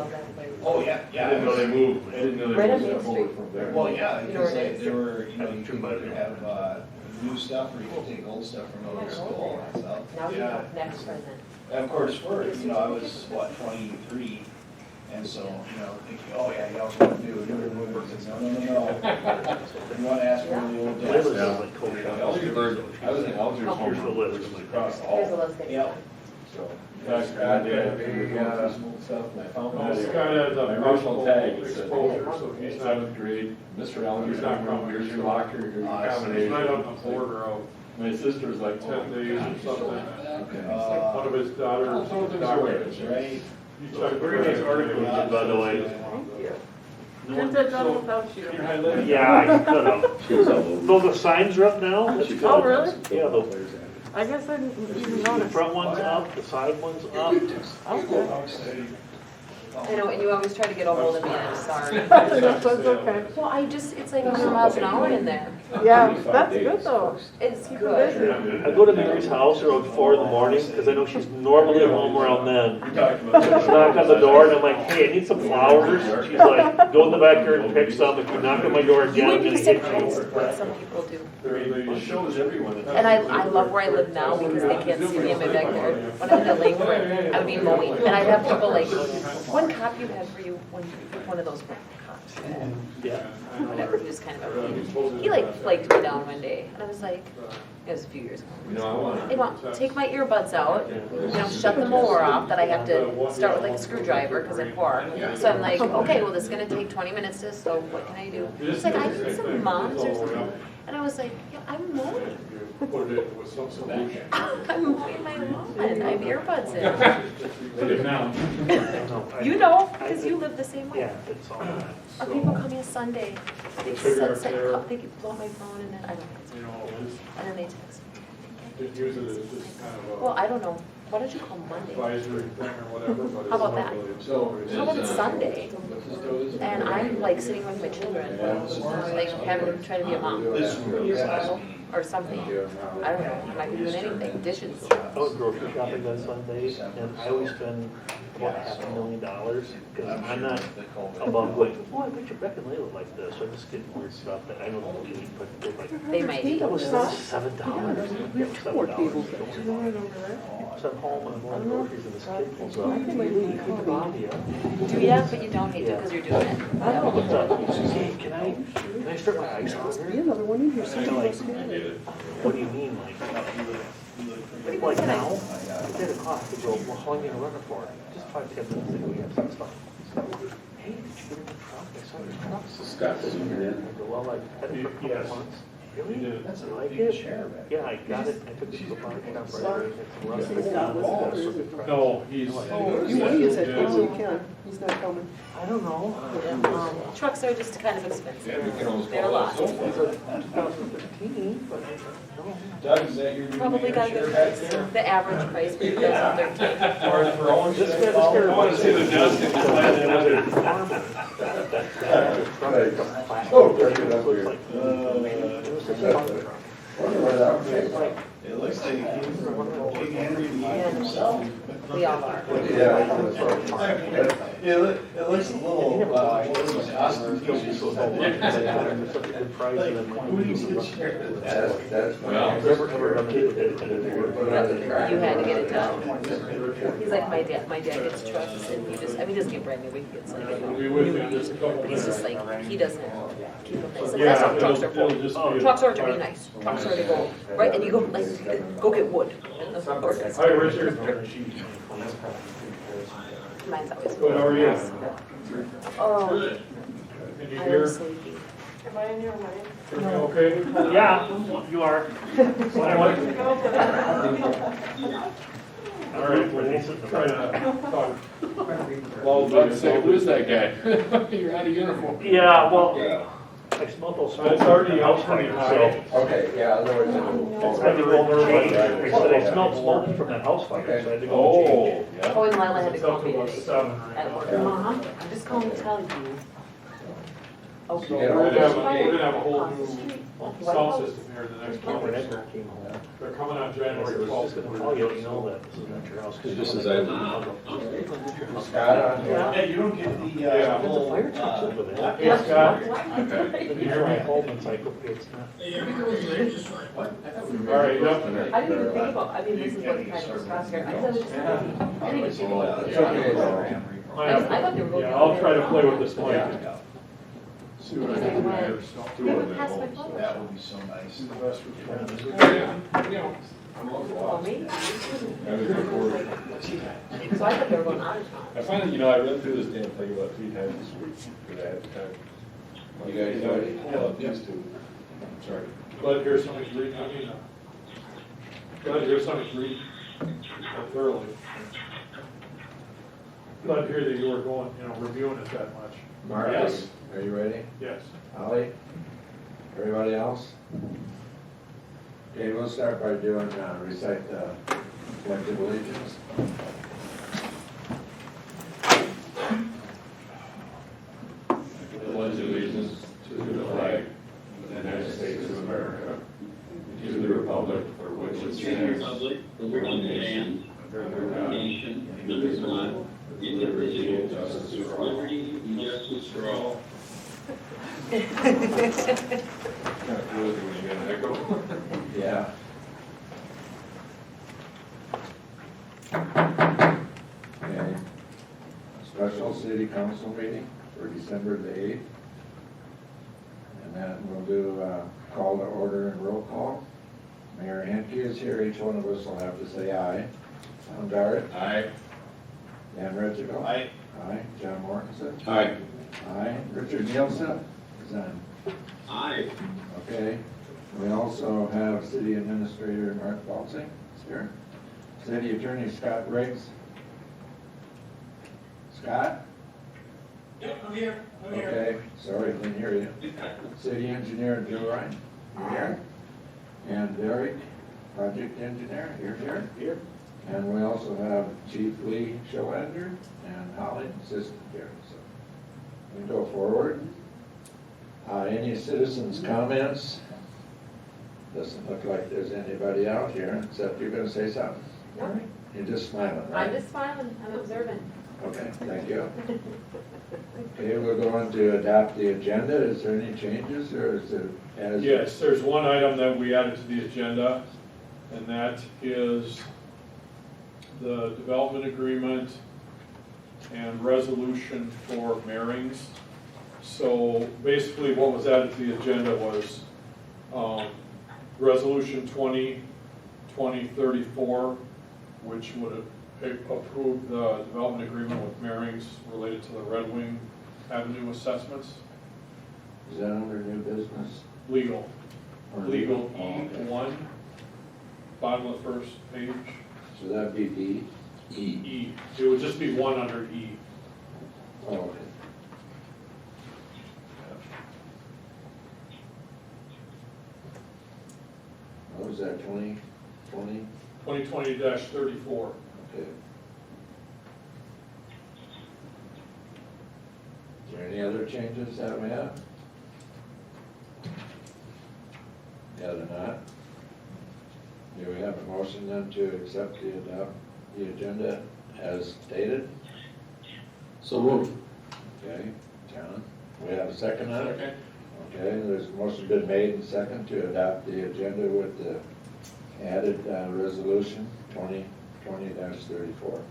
love that place. Oh, yeah, yeah. I didn't know they moved, I didn't know they Right on moved Main stuff over Street. from there. Well, yeah, You know because where it is? they were, you know, you could have, new stuff, or you could take old stuff from another school and stuff. Now you Yeah. know, next president. And of course, you know, I was, what, 23, and so, you know, thinking, oh, yeah, you always want to do it. No, you want to ask for the old It was desk. like coach. Algersburg, I was in Algersburg, Here's the list. which is across the Here's the hall. list that Yep. So, in fact, Scott did, we were going through some old stuff, and I found Well, my Scott has a original tag, it said, exposure, so he's not, 7th grade, Mr. Allen, he's not coming. here's your locker, here's your I see. he's right on combination. the border of My sister's like, 10 days or something. Okay. One of his daughters, Some of things are doctors. Right? He's trying to Very nice article, by the way. Couldn't have done without you. You're highlighting. Yeah, I could have. Though the signs are up now. Oh, really? Yeah, the I guess I didn't even notice. front one's up, the side one's up. Okay. I know, and you always try to get a hold of me, and I'm sorry. That's okay. Well, it's like 100 miles an hour in there. Yeah, that's good though. It's Keep good. it busy. I go to Mary's house around 4 in the morning, because I know she's normally home around then. We talked about that. She knocked on the door and I'm like, hey, I need some flowers. She's like, go in the backyard and pick some. If you knock on my door You again, I'm would gonna be hit surprised you. what some people do. It shows everyone. And I love where I live now because they can't see me in my backyard. When I lived at Lakewood, I would be mowing, and I'd have people like, one cop you had for you, one of those cops you had, Yeah. whatever, he was kind of a, he like flagged me down one day, and I was like, it was a few years ago. You know, I want I want, take my earbuds out, you know, shut the mower off, that I have to start with like a screwdriver because I'm poor. So I'm like, okay, well, this is gonna take 20 minutes to, so what can I do? He's like, I need some mums or something. And I was like, yeah, I'm mowing. Put it with some solution. I'm mowing my lawn, I have earbuds in. Put it down. You know, because you live the same way. Yeah, it's all that. Or people call me a Sunday, they they blow my phone and then, I don't answer. You know, And then they text me. just use it as just kind of Well, a I don't know, why don't you call Monday? advisory thing or whatever, but it's How about not that? really. So, How about it's Sunday, and I'm like sitting with my children, like having, trying to be a mom, or something. I don't know, I'm not doing anything, dishes. I was grocery shopping on Sunday and I always spend about $500,000 because I'm not above going, oh, I bet you Beck and Layla like this. So I'm just getting weird stuff that I don't know what you eat, but they're like, They might eat. that was $7. We have 2 more tables. You know right over there. So I'm home and I'm going groceries and this kid pulls up. Yeah. Do ya? But you don't hate to because you're doing it. What's up? He says, hey, can I start my ice on Be there? another one in here. And I'm like, what do you mean, like now? It's 8 o'clock. They go, well, how long are you gonna run it for? Just 5-10 minutes. They go, yeah, that's fine. Hey, did you get in the truck? I saw your truck. Scott, this is your I go, well, I had it for a couple Yes. months. Really? You did. You like it? Yeah, I got it. I took it to the body shop right away. It's rusty. No, he's. You wait, is it? Oh, you can. He's not coming. I don't know. Trucks are just kind of expensive. Yeah, we can always They're a call lot. it so. It's a 2013, but I don't know. Doug, is that your new Probably got a chair good back price. there? The average price for 2013. Or for own This chair? guy, I want to see the desk and just land it under. Oh, it was like, it was such a fun truck. It looks like King Henry VIII himself. We all are. It looks a little, what was it, ostentatious. Such a good price, and then like, Who needs a chair? Well, never ever done it. You had to get it done. He's like my dad. My dad gets trucks and he just, I mean, he doesn't get brand new, he gets like a Be with new me just a couple but he's just minutes. like, he doesn't keep them nice. And Yeah, that's how trucks are it'll for. just Oh, be a- trucks are to be nice. Trucks are to go, right, and you go, like, go get wood. And the Hi, Richard. Mine's always. Good, how are you? Oh, Can you I hear? am sleepy. Am I in your way? Hear me okay? Yeah, you are. All right, we'll try to talk. Well, Let's say, who's that guy? You're out of uniform. Yeah, well, I smelled those smoke. It's already house up pretty fire, high. so Okay, yeah, I know what you're I had to go over and change. I smelled smoke from that house fire, so I had to go and change. Oh, yeah. Oh, and Lila had to It's call up to me about today 7 at right work. now. Mom, I'm just calling to tell you. Okay. So Yeah, we're gonna have, right. we're gonna have a whole Across the new street. What sound about- system here in the next My month or neighbor so. came home. They're coming on I January said, I was 12th. just gonna call you, let you know that this is not your house. 'cause Just you as don't I- like the house. Scott on here? Yeah, you don't get the, Yeah. There's a little, fire truck over there. Hey, Scott. The Detroit home encyclopedia, it's not. All right, yep. I didn't even think about, I mean, this is what kind of was cross here, I thought it was just, I didn't even think about it. It's okay, though. I thought they were going. Yeah, I'll try to play with this mic. yeah, See what I can do here. They would pass my phone. that would be so nice. See the best we can. Oh, me? That was recorded. So I thought they were going out of town. I find that, you know, I read through this damn thing about 3 times this week, because I had time. You guys ready? Yeah, these two. Sorry. Glad to hear somebody's reading, I mean, glad to hear somebody's reading thoroughly. Glad to hear that you were going, reviewing it that much. Mark, Yes. are you ready? Yes. Holly? Everybody else? Okay, we'll start by doing, recite the pledge of allegiance. Pledge allegiance to the flag of the United States of America, and to the republic for which it stands, one nation, under God, indivisible, with liberty and justice for all. Liberty and justice for all. Kind of cool when you get an echo. Yeah. Okay. Special city council meeting for December the 8th. And then we'll do call to order and roll call. Mayor Henke is here. Each one of us will have to say aye. Tom Dart. Aye. Dan Ritchie. Aye. Aye. John Mortensen. Aye. Aye. Richard Nielsen is on. Aye. Okay. We also have City Administrator Mark Baltzing is here. City Attorney Scott Riggs. Scott? Yep, I'm here. Okay, sorry, didn't hear you. City Engineer Joe Ryan, you're here. And Derek, Project Engineer, you're here. Here. And we also have Chief Lee Showender and Holly, Assistant here. So we go forward. Any citizens' comments? Doesn't look like there's anybody out here, except you're gonna say something. No. You're just smiling, I'm right? just smiling, I'm observant. Okay, thank you. Okay, we're going to adopt the agenda. Is there any changes, or is it as? Yes, there's one item that we added to the agenda, and that is the development agreement and resolution for Marings. So basically, what was added to the agenda was Resolution 2020-34, which would approve the development agreement with Marings related to the Red Wing Avenue assessments. Is that under new business? Legal. Or Legal Oh, okay. E1, bottom of the first page, So that'd be B? E. It would just be one under E. Oh, okay. What was that, 2020? 2020-34. Okay. Is there any other changes that we have? Yeah, they're not. Do we have a motion then to accept the agenda as stated? So moved. Okay, John, we have a second on it? Okay, there's a motion been made and second to adopt the agenda with the added resolution 2020-34.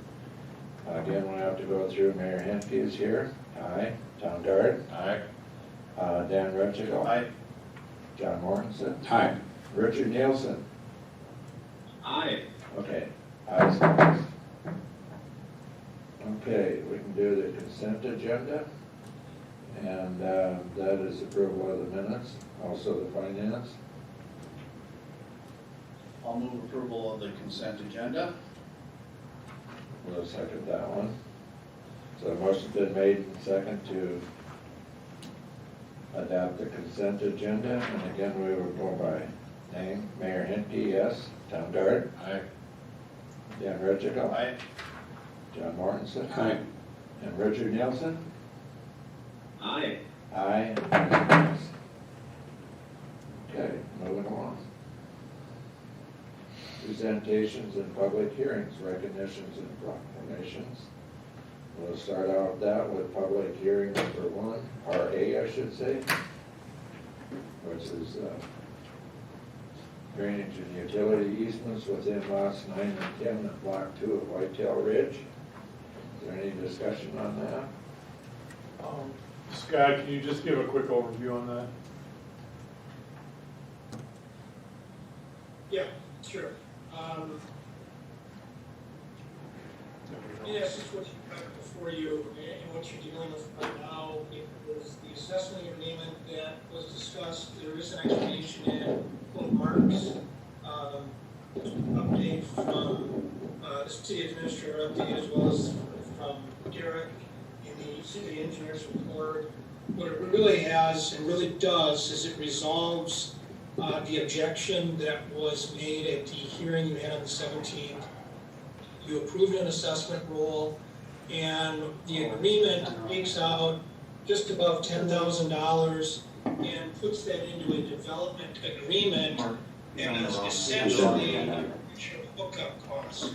Again, we'll have to go through. Mayor Henke is here. Aye. Tom Dart. Aye. Dan Retchigo. Aye. John Mortensen. Aye. Richard Nielsen. Aye. Okay. Ayes. Okay, we can do the consent agenda. And that is approval of the minutes, also the finance. I'll move approval of the consent agenda. We'll second that one. So a motion's been made and second to adopt the consent agenda. And again, we will go by name. Mayor Henke, yes. Tom Dart. Aye. Dan Retchigo. Aye. John Mortensen. Aye. And Richard Nielsen. Aye. Aye. Okay, moving along. Presentations and public hearings, recognitions and proclamations. We'll start out that with public hearing number 1, RA I should say, which is drainage and utility easements within lots 9 and 10 of Block 2 of Whitetail Ridge. Is there any discussion on that? Scott, can you just give a quick overview on that? Yeah, sure. In essence, what you have before you and what you're dealing with right now, it was the assessment agreement that was discussed. There is an explanation in both Mark's update from the city administrator update as well as from Derek in the city engineer's report. What it really has and really does is it resolves the objection that was made at the hearing you had on the 17th. You approved an assessment rule, and the agreement takes out just above $10,000 and puts that into a development agreement, and is essentially a hookup cost.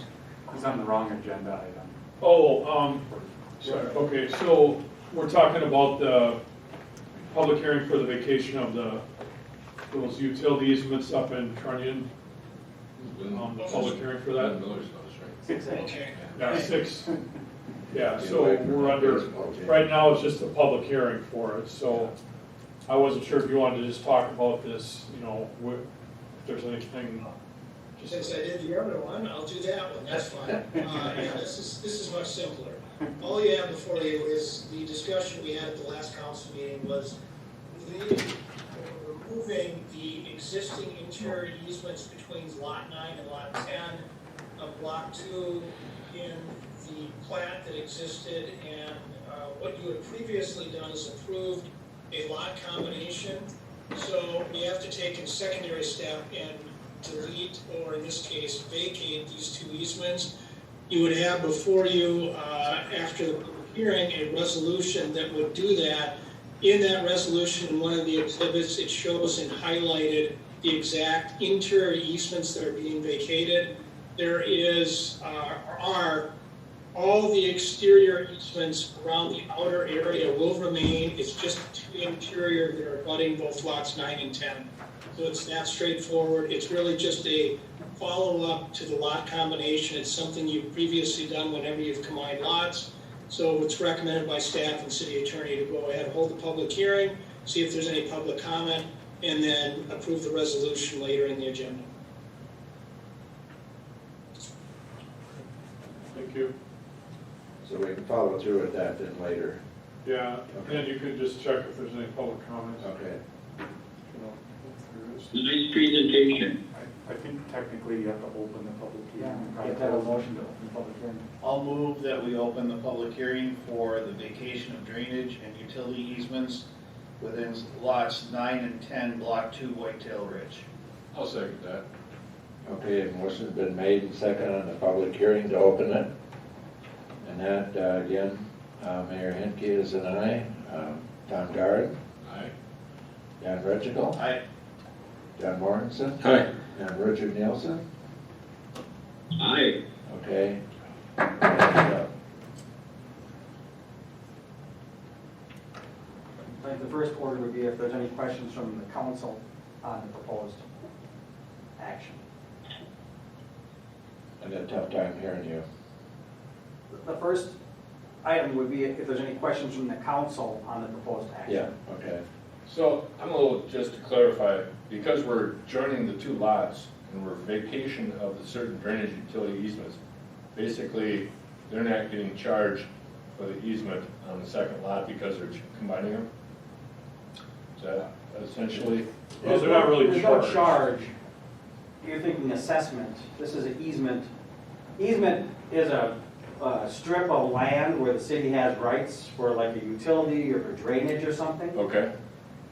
It's on the wrong agenda item. Oh, sorry, okay, so we're talking about the public hearing for the vacation of those utility easements up in Kenyon. The public hearing for that? Okay. Yeah, 6. Yeah, so we're under, right now it's just a public hearing for it, so I wasn't sure if you wanted to just talk about this, you know, if there's anything. Since I did the other one, I'll do that one, that's fine. Yeah, this is much simpler. All you have before you is the discussion we had at the last council meeting was removing the existing interior easements between lot 9 and lot 10 of block 2 in the plat that existed, and what you had previously done is approved a lot combination. So we have to take a secondary step and delete, or in this case, vacate these 2 easements. You would have before you, after the public hearing, a resolution that would do that. In that resolution, in one of the exhibits, it shows and highlighted the exact interior easements that are being vacated. There are all the exterior easements around the outer area will remain. It's just 2 interior that are abutting both lots 9 and 10. So it's that straightforward. It's really just a follow-up to the lot combination. It's something you've previously done whenever you've combined lots. So it's recommended by staff and city attorney to go ahead and hold the public hearing, see if there's any public comment, and then approve the resolution later in the agenda. Thank you. So we can follow through with that then later. Yeah, Okay. and you could just check if there's any public comments. Okay. You know, if there is. Nice presentation. I think technically you have to open the public Yeah, hearing. you have to have a motion to open the public hearing. I'll move that we open the public hearing for the vacation of drainage and utility easements within lots 9 and 10, Block 2, Whitetail Ridge. I'll second that. Okay, motion's been made and second on the public hearing to open it. And that, again, Mayor Henke is an aye. Tom Guard, Aye. Dan Ritchie, Aye. John Mortensen, Aye. and Richard Nielsen. Aye. Okay. And, I think the first order would be if there's any questions from the council on the proposed action. I got a tough time hearing you. The first item would be if there's any questions from the council on the proposed action. Yeah, okay. So I'm a little, just to clarify, because we're joining the 2 lots and we're vacation of the certain drainage utility easements, basically, they're not getting charged for the easement on the second lot because they're combining them? Is that essentially? Those are not really There's no charged. charge. You're thinking assessment. This is an easement. Easement is a strip of land where the city has rights for like a utility or for drainage or something. Okay,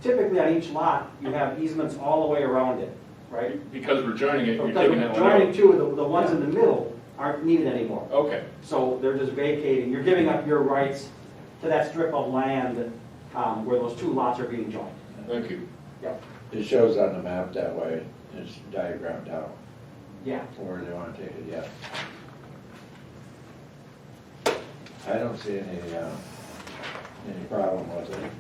Typically on each lot, you have easements all the way around it, right? because we're joining it, you're Because taking that one joining out? 2 of the ones in the middle aren't needed anymore. Okay, So they're just vacating, you're giving up your rights to that strip of land where those two lots are being joined. Thank you. It shows on the map that way, it's diagrammed out Yeah. where they want to take it yet. I don't see any problem with it.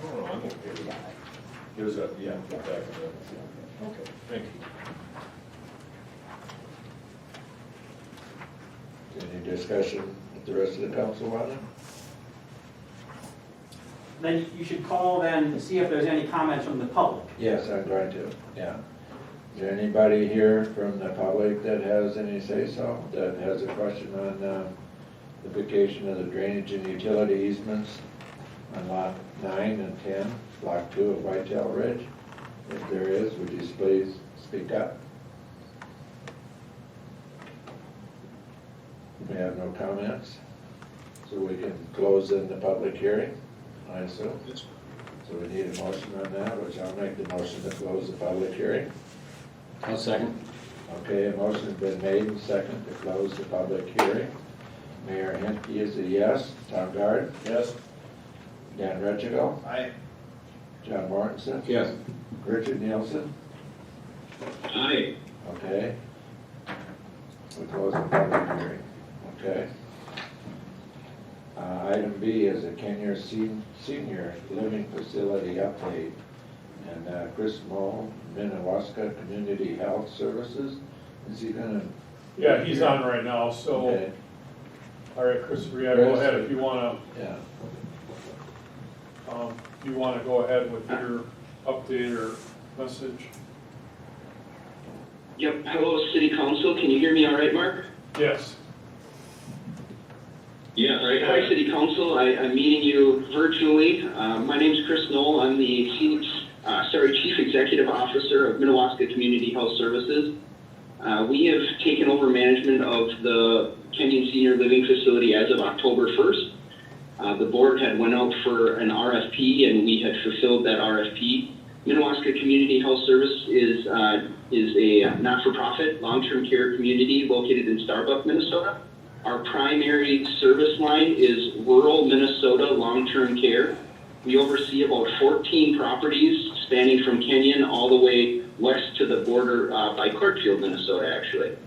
Oh, I'm okay with that. Here's a, yeah, back of it. Okay, thank you. Any discussion with the rest of the council on it? Then you should call then to see if there's any comments from the public. Yes, I'm going to, yeah. Is there anybody here from the public that has any say-so, that has a question on the vacation of the drainage and utility easements on lot 9 and 10, block 2 of Whitetail Ridge? If there is, would you please speak up? We have no comments, so we can close in the public hearing, I assume. So we need a motion on that, which I'll make the motion to close the public hearing. I'll second. Okay, a motion's been made and second to close the public hearing. Mayor Henke is a yes. Tom Guard? Yes? Dan Rechigo? Aye. John Mortensen? Yes. Richard Nielsen? Aye. Okay. We close the public hearing. Okay. Item B is a Kenyon Senior Living Facility update. And Chris Moe, Minnewaska Community Health Services, is he gonna? Yeah, he's on right now, so, Okay, all right, Christopher, yeah, go ahead if you wanna, yeah. go ahead with your update or message. Yep, hello, City Council, can you hear me all right, Mark? Yes. Yes. All right, hi, City Council, I'm meeting you virtually. My name's Chris Knoll, I'm the Chief Executive Officer of Minnewaska Community Health Services. We have taken over management of the Kenyon Senior Living Facility as of October 1st. The board had went out for an RFP and we had fulfilled that RFP. Minnewaska Community Health Service is a not-for-profit long-term care community located in Starbuck, Minnesota. Our primary service line is rural Minnesota long-term care. We oversee about 14 properties spanning from Kenyon all the way west to the border by Clarkfield, Minnesota, actually.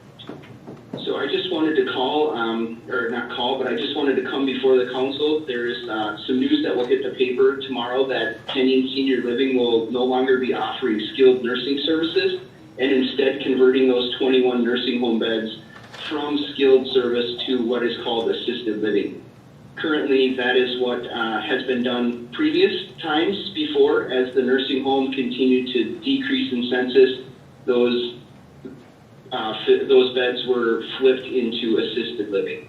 So I just wanted to call, or not call, but I just wanted to come before the council. There is some news that will hit the paper tomorrow that Kenyon Senior Living will no longer be offering skilled nursing services and instead converting those 21 nursing home beds from skilled service to what is called assisted living. Currently, that is what has been done previous times before. As the nursing home continued to decrease in census, those beds were flipped into assisted living.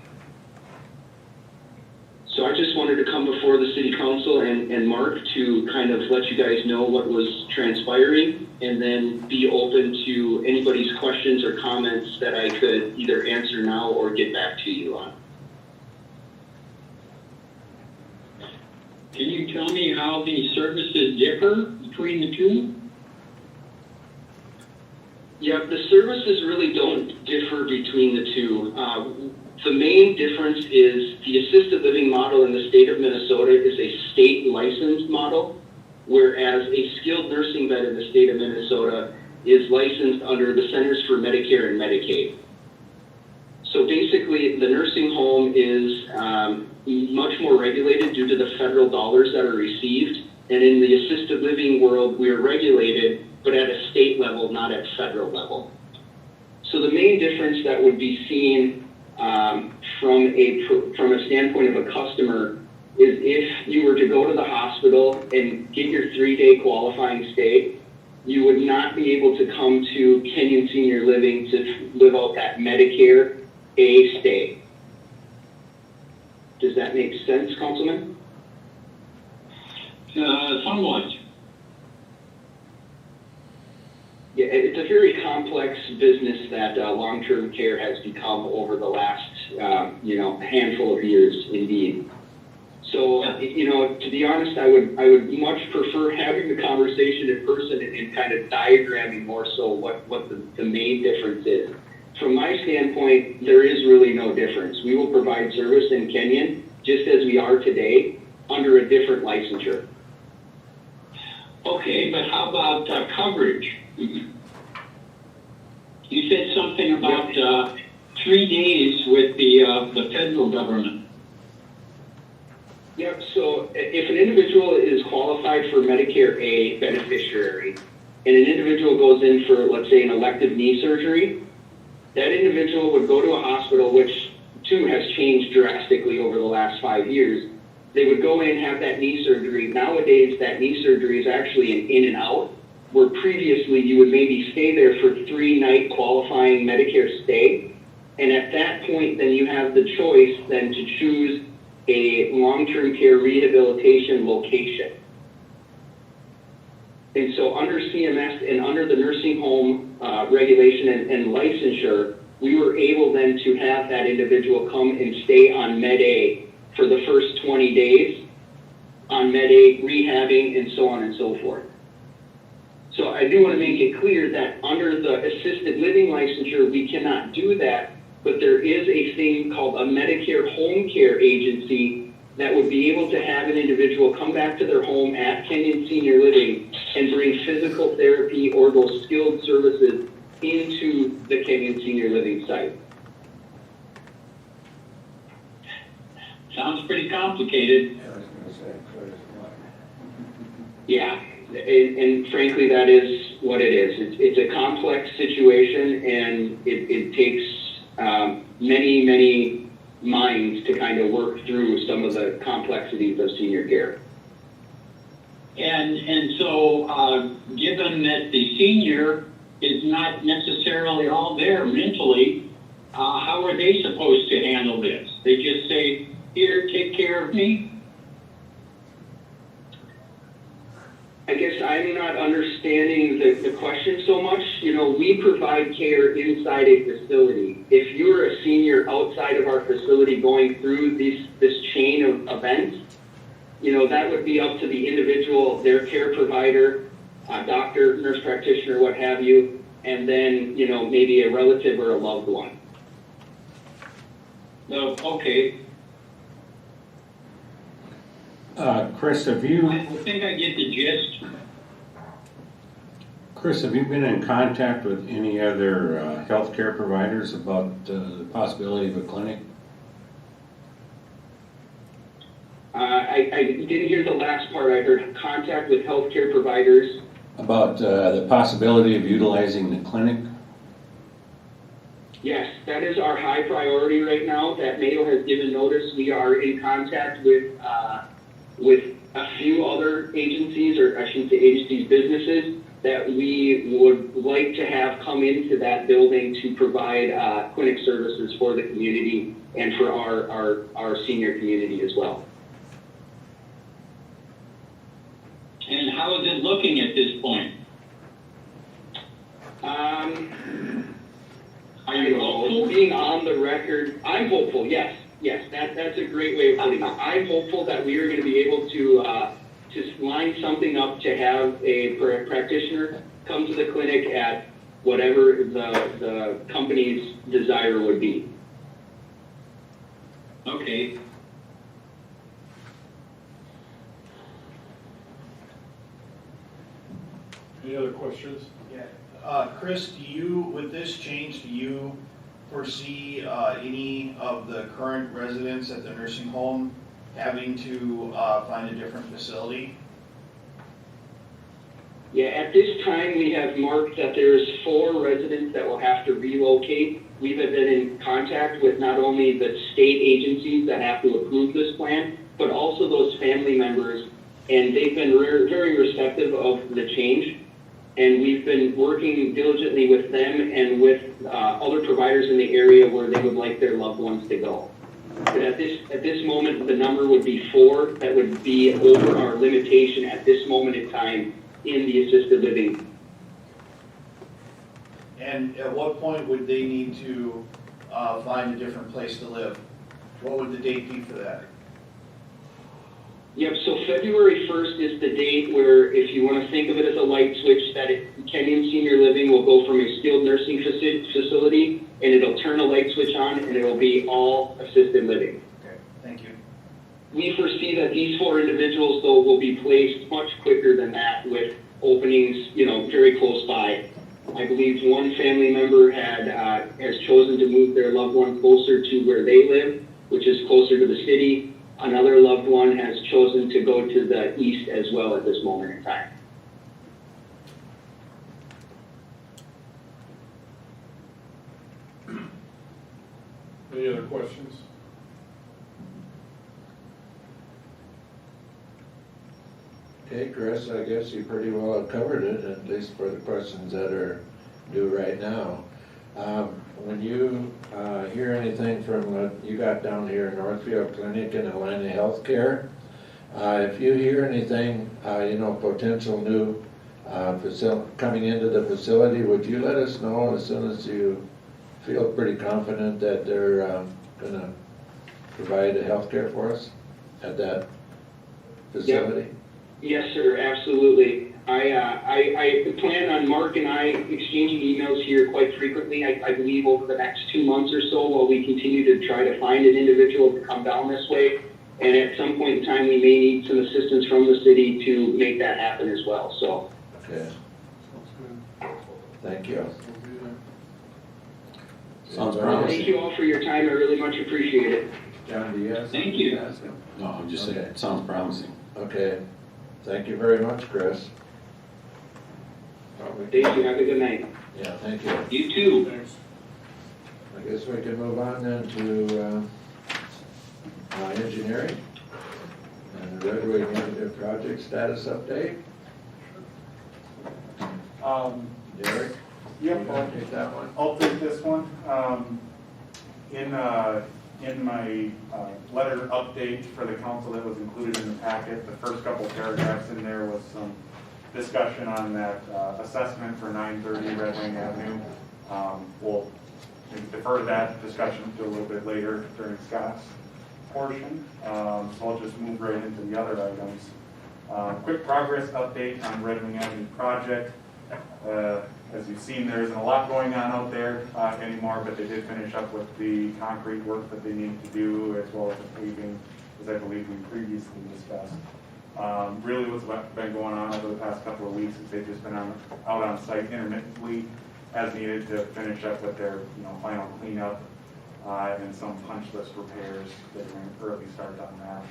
So I just wanted to come before the City Council and Mark to kind of let you guys know what was transpiring and then be open to anybody's questions or comments that I could either answer now or get back to you on. Can you tell me how the services differ between the two? Yeah, the services really don't differ between the two. The main difference is the assisted living model in the state of Minnesota is a state licensed model, whereas a skilled nursing bed in the state of Minnesota is licensed under the Centers for Medicare and Medicaid. So basically, the nursing home is much more regulated due to the federal dollars that are received. And in the assisted living world, we are regulated, but at a state level, not at federal level. So the main difference that would be seen from a standpoint of a customer is if you were to go to the hospital and get your 3-day qualifying stay, you would not be able to come to Kenyon Senior Living to live out that Medicare A stay. Does that make sense, Councilman? Somewhat. Yeah, it's a very complex business that long-term care has become over the last, handful of years, indeed. So, to be honest, I would much prefer having the conversation in person and kind of diagramming more so what the main difference is. From my standpoint, there is really no difference. We will provide service in Kenyon just as we are today. under a different licensure. Okay, but how about coverage? You said something about 3 days with the federal government. Yep, so if an individual is qualified for Medicare A beneficiary, and an individual goes in for, let's say, an elective knee surgery, that individual would go to a hospital, which too has changed drastically over the last 5 years. They would go in, have that knee surgery. Nowadays, that knee surgery is actually an in and out, where previously you would maybe stay there for 3-night qualifying Medicare stay. And at that point, then you have the choice then to choose a long-term care rehabilitation location. And so under CMS and under the nursing home regulation and licensure, we were able then to have that individual come and stay on Med-A for the first 20 days, on Med-A, rehabbing, and so on and so forth. So I do want to make it clear that under the assisted living licensure, we cannot do that, but there is a thing called a Medicare home care agency that would be able to have an individual come back to their home at Kenyon Senior Living and bring physical therapy or those skilled services into the Kenyon Senior Living site. Sounds pretty complicated. I was gonna say, clear as mud. Yeah, and frankly, that is what it is. It's a complex situation, and it takes many, many minds to kind of work through some of the complexities of senior care. And so, given that the senior is not necessarily all there mentally, how are they supposed to handle this? They just say, here, take care of me? I guess I'm not understanding the question so much. You know, we provide care inside a facility. If you're a senior outside of our facility going through this chain of events, you know, that would be up to the individual, their care provider, doctor, nurse practitioner, what have you, and then, you know, maybe a relative or a loved one. No, okay. Chris, have you I think I get the gist. been in contact with any other healthcare providers about the possibility of a clinic? I didn't hear the last part. I heard contact with healthcare providers. About the possibility of utilizing the clinic? Yes, that is our high priority right now. That Mayo has given notice. We are in contact with a few other agencies, or I shouldn't say agencies, businesses, that we would like to have come into that building to provide clinic services for the community and for our senior community as well. And how is it looking at this point? Are you hopeful? Being on the record, I'm hopeful, yes. Yes, that's a great way of putting it. I'm hopeful that we are going to be able to line something up to have a practitioner come to the clinic at whatever the company's desire would be. Okay. Any other questions? Yeah. Chris, with this change, do you foresee any of the current residents at the nursing home having to find a different facility? Yeah, at this time, we have marked that there's 4 residents that will have to relocate. We've been in contact with not only the state agencies that have to approve this plan, but also those family members, and they've been very receptive of the change. And we've been working diligently with them and with other providers in the area where they would like their loved ones to go. But at this moment, the number would be 4. That would be over our limitation at this moment in time in the assisted living. And at what point would they need to find a different place to live? What would the date be for that? Yep, so February 1st is the date where, if you want to think of it as a light switch, that Kenyon Senior Living will go from a skilled nursing facility, and it'll turn a light switch on, and it'll be all assisted living. Okay, thank you. We foresee that these 4 individuals, though, will be placed much quicker than that with openings, very close by. I believe one family member has chosen to move their loved one closer to where they live, which is closer to the city. Another loved one has chosen to go to the east as well at this moment in time. Any other questions? Okay, Chris, I guess you pretty well have covered it, at least for the questions that are due right now. When you hear anything from what you got down here in Northfield Clinic and Atlanta Healthcare, if you hear anything, potential new coming into the facility, would you let us know as soon as you feel pretty confident that they're going to provide a healthcare for us at that facility? Yep. Yes, sir, absolutely. I plan on Mark and I exchanging emails here quite frequently, I believe over the next 2 months or so, while we continue to try to find an individual to come down this way. And at some point in time, we may need some assistance from the city to make that happen as well, so. Okay. Thank you. Sounds Thank promising. you all for your time, I really much appreciate it. John, do you have something Thank you. to ask him? No, I'm just saying, it sounds promising. Okay. Thank you very much, Chris. Thank you, have a good night. Yeah, thank you. You too. Thanks. I guess we can move on then to engineering and the Red Wing Innovative Project status update. Derek? Yep, You want to take that one? I'll take this one. In my letter update for the council that was included in the packet, the first couple paragraphs in there was some discussion on that assessment for 930 Red Wing Avenue. We'll defer that discussion to a little bit later during Scott's portion. So I'll just move right into the other items. Quick progress update on Red Wing Avenue project. As you've seen, there isn't a lot going on out there anymore, but they did finish up with the concrete work that they needed to do, as well as the paving, as I believe we previously discussed. Really what's been going on over the past couple of weeks is they've just been out on site intermittently as needed to finish up with their final cleanup and some punch list repairs. They're going to early start on that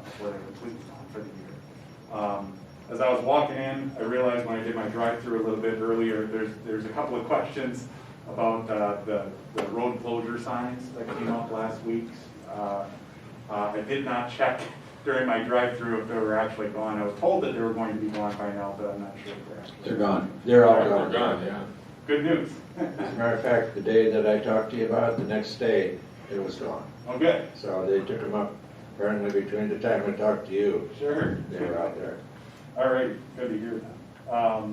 before they're completely done for the year. As I was walking in, I realized when I did my drive-through a little bit earlier, there's a couple of questions about the road closure signs that came up last week. I did not check during my drive-through if they were actually gone. I was told that they were going to be gone by now, but I'm not sure if they're actually. They're gone. They're all gone. They're gone, yeah. Good news. As a matter of fact, the day that I talked to you about, the next day, it was gone. Okay. So they took them up apparently between the time I talked to you. Sure. They were out there. All right, good to hear that.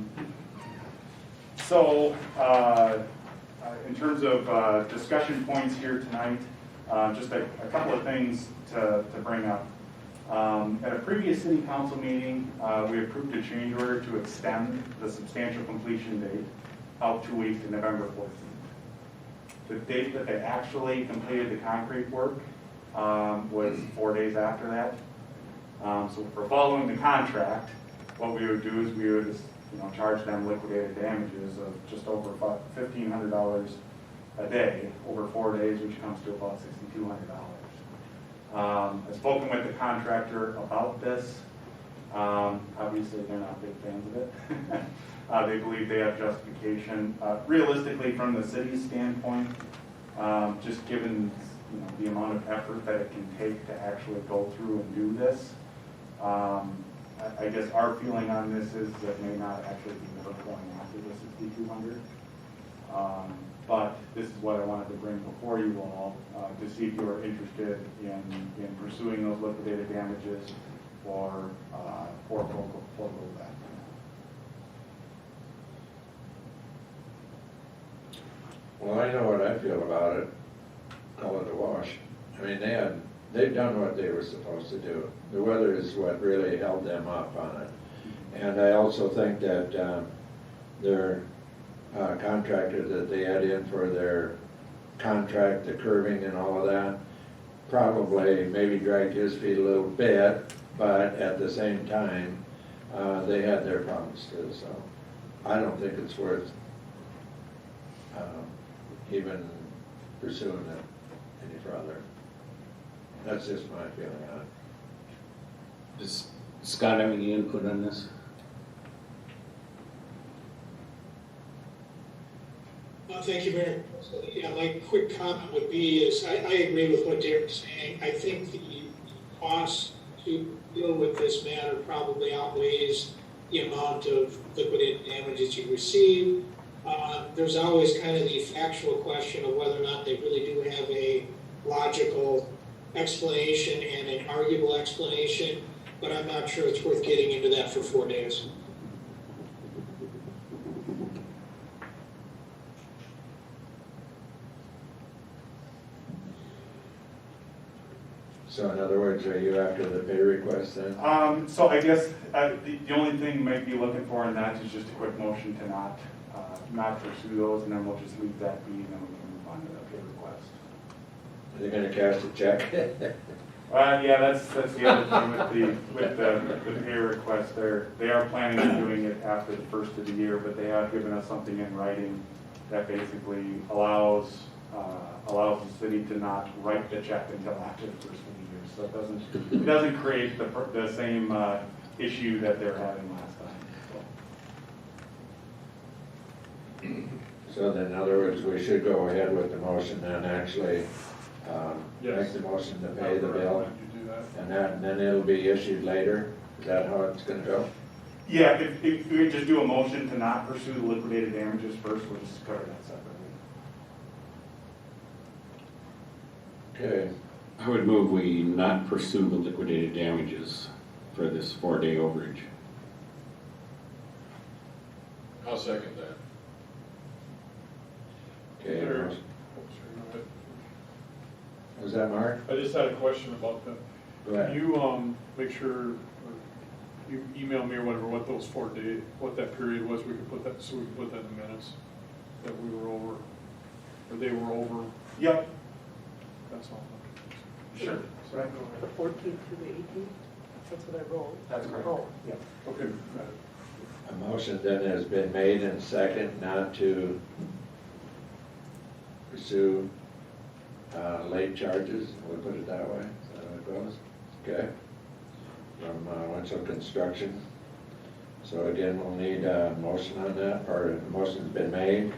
In terms of discussion points here tonight, just a couple of things to bring up. At a previous city council meeting, we approved a change order to extend the substantial completion date out 2 weeks to November 14th. The date that they actually completed the concrete work was 4 days after that. So for following the contract, what we would do is we would charge them liquidated damages of just over $1,500 a day over 4 days, which comes to about $6,200. I've spoken with the contractor about this. Obviously, they're not big fans of it. They believe they have justification. Realistically, from the city's standpoint, just given the amount of effort that it can take to actually go through and do this, I guess our feeling on this is that may not actually be worth going after the 6,200. But this is what I wanted to bring before you all to see if you are interested in pursuing those liquidated damages or forego that. Well, I know what I feel about it. Call it a wash. I mean, they've done what they were supposed to do. The weather is what really held them up on it. And I also think that their contractor that they had in for their contract, the curving and all of that, probably maybe dragged his feet a little bit, but at the same time, they had their problems too, so I don't think it's worth even pursuing it any further. That's just my feeling on it. Does Scott have any input on this? Thank you, Mayor. Yeah, my quick comment would be is I agree with what Derek's saying. I think the cost to deal with this matter probably outweighs the amount of liquidated damages you receive. There's always kind of the factual question of whether or not they really do have a logical explanation and an arguable explanation, but I'm not sure it's worth getting into that for 4 days. So in other words, are you after the pay request then? So I guess the only thing you might be looking for in that is just a quick motion to not pursue those, and then we'll just leave that be, and then we can move on to the pay request. Are they gonna cash the check? Yeah, that's the other thing with the pay request. They are planning on doing it after the first of the year, but they have given us something in writing that basically allows the city to not write the check until after the first of the year. So it doesn't create the same issue that they're having last time. So then, in other words, we should go ahead with the motion and actually Yes. make the motion to pay the bill, You do that. and then it'll be issued later? Is that how it's gonna go? Yeah, if we just do a motion to not pursue the liquidated damages first, we'll just cover that separately. Okay, I would move we not pursue the liquidated damages for this 4-day overage. I'll second that. okay. There. motion- Was that Mark? I just had a question about that. Go ahead. Can you, make sure, you email me or whatever, what those 4 days, what that period was, we can put that, so we can put that in the minutes, that we were over, or they were over, Yep, that's all. sure. Sorry. The 14th to the 18th, that's what I wrote. That's correct. Oh. Yep. Okay, got it. A motion then has been made and second not to pursue late charges, we'll put it that way, is that how it goes? Okay. From Winchell Construction. So again, we'll need a motion on that, or the motion's been made,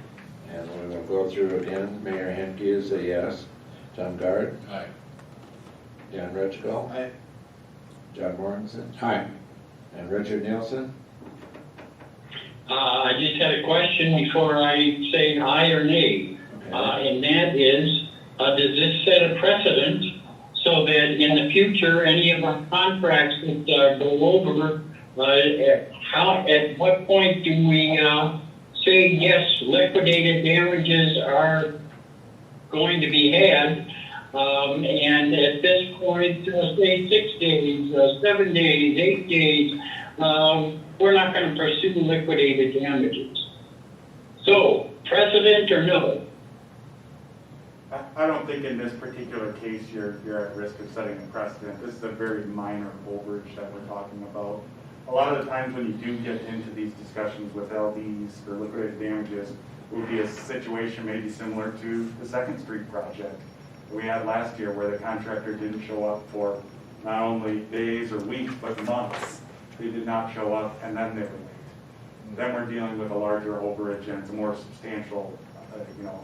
and we will go through again. Mayor Henke is a yes. Tom Guard, Aye. John Richgall, Aye. John Mortensen, Aye. and Richard Nielsen. I just had a question before I say aye or nay. Okay. And that is, does this set a precedent so that in the future, any of our contracts that go over, at what point do we say, yes, liquidated damages are going to be had, and at this point, say 6 days, 7 days, 8 days, we're not going to pursue liquidated damages. So, precedent or no? I don't think in this particular case you're at risk of setting a precedent. This is a very minor overage that we're talking about. A lot of the times when you do get into these discussions with LDs or liquidated damages, it would be a situation maybe similar to the Second Street project we had last year where the contractor didn't show up for not only days or weeks, but months. They did not show up and then they were late. Then we're dealing with a larger overage and it's a more substantial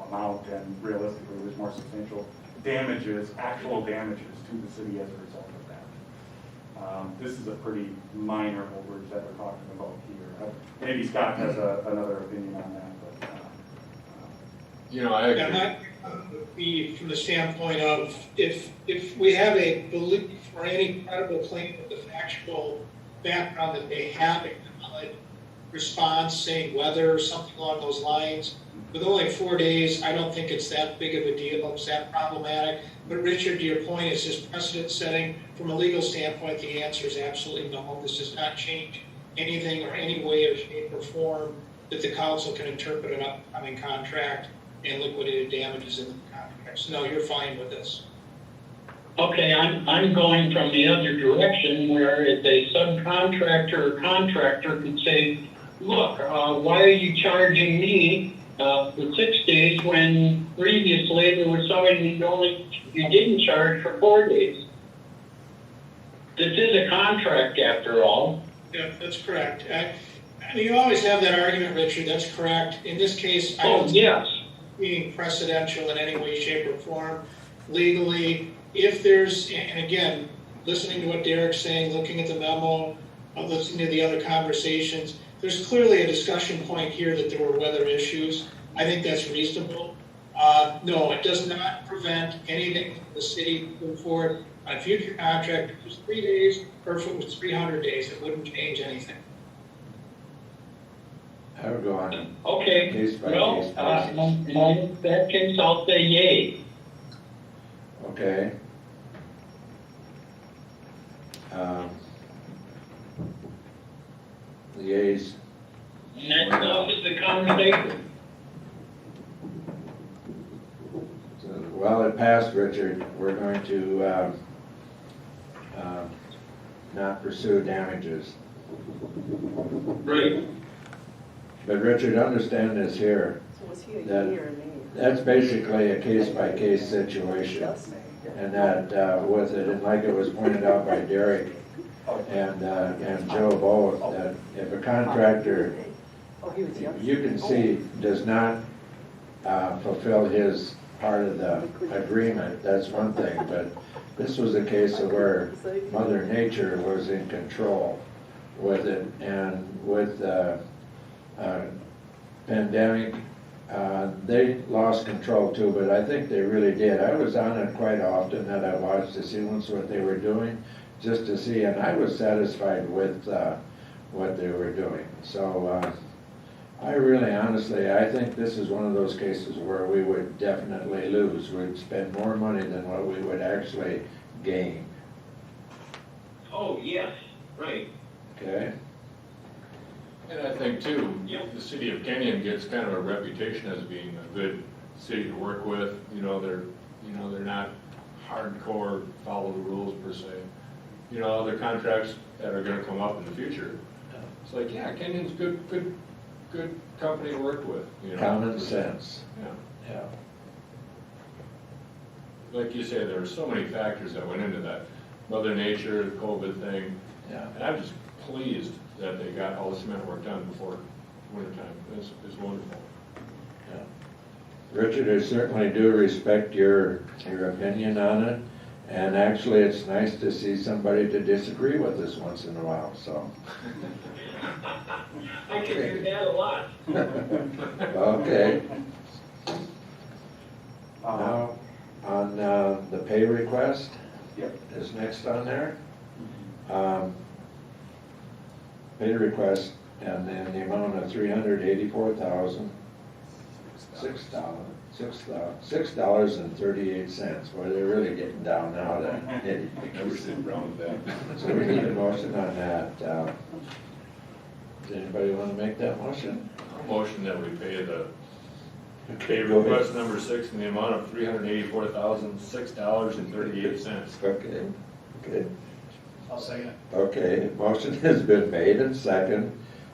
amount, and realistically, there's more substantial damages, actual damages to the city as a result of that. This is a pretty minor overage that we're talking about here. Maybe Scott has another opinion on that, but. I agree. And that would be from the standpoint of if we have a belief or any credible claim of the factual background that they have a valid response, saying weather or something along those lines, with only 4 days, I don't think it's that big of a deal, it's that problematic. But Richard, to your point, is this precedent setting? From a legal standpoint, the answer is absolutely no. This does not change anything or any way or shape or form that the council can interpret an upcoming contract and liquidated damages in the contract. So no, you're fine with this. Okay, I'm going from the other direction where if a subcontractor or contractor could say, look, why are you charging me for 6 days when previously there was somebody you didn't charge for 4 days? This is a contract after all. Yeah, that's correct. You always have that argument, Richard, that's correct. In this case, I Oh, don't yes. being precedential in any way, shape, or form legally. If there's, and again, listening to what Derek's saying, looking at the memo, listening to the other conversations, there's clearly a discussion point here that there were weather issues. I think that's reasonable. No, it does not prevent anything from the city moving forward on a future contract. If it was 3 days or if it was 300 days, it wouldn't change anything. I would go on Okay, case by well, case basis. in that case, I'll say yay. Okay. The yeas, And that's off the conversation. well, it passed, Richard. We're going to not pursue damages. Right. But Richard, understand this here. So was he a That- yea or a nay? That's basically a case-by-case situation. And that with it, and like it was pointed out by Derek and Joe both, that if a contractor, Oh, he was yes? you can see, does not fulfill his part of the agreement, that's one thing, but this was a case of where Mother Nature was in control with it, and with the pandemic, they lost control too, but I think they really did. I was on it quite often, that I watched to see what they were doing, just to see, and I was satisfied with what they were doing. So I really, honestly, I think this is one of those cases where we would definitely lose. We'd spend more money than what we would actually gain. Oh, yes, right. Okay? And I think too, the city of Kenyon gets kind of a reputation as being a good city to work with. They're not hardcore, follow the rules per se. Other contracts that are gonna come up in the future. It's like, yeah, Kenyon's good company to work with, Common sense. Yeah. Yeah. Like you say, there were so many factors that went into that. Mother Nature, the COVID thing. Yeah. And I'm just pleased that they got all the cement work done before wintertime. It's wonderful. Yeah. Richard, I certainly do respect your opinion on it, and actually it's nice to see somebody to disagree with us once in a while, so. I can hear that a lot. Okay. Now, on the pay request is next on there. Pay request, and then the amount of $384,006.38. Boy, they're really getting down now to Never sit around with that. So we need a motion on that. Does anybody want to make that motion? Motion that we pay the pay Go ahead. request number 6 in the amount of $384,006.38. Okay, okay. I'll second it. Okay, motion has been made and second